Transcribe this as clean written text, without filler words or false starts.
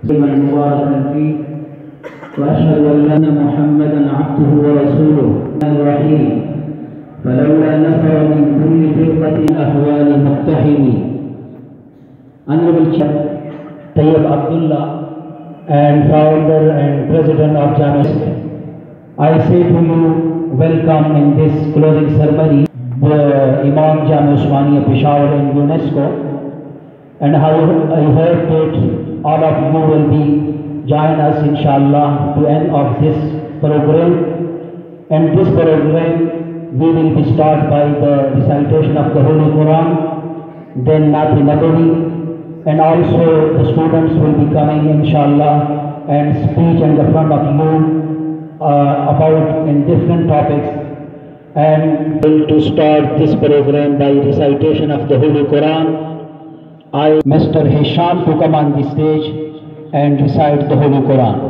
المبارك فيه وأشهد أن محمدا عبده ورسوله الرحيم فلولا نفر من كل فرقة أهوال مقتحمين. Honorable Chair Tayyib Abdullah and founder and president of Jamia, I say to you, welcome in this closing ceremony, the Imam Jamia Usmania Peshawar and UNESCO, and I hope that all of you will be join us inshallah to end of this program. And this program we will be start by the recitation of the Holy Quran, then Nathi Nabawi, and also the students will be coming inshallah and speech in the front of you about in different topics. And to start this program by recitation of the Holy Quran, I Mr. Hisham to come on the stage and recite the Holy Quran.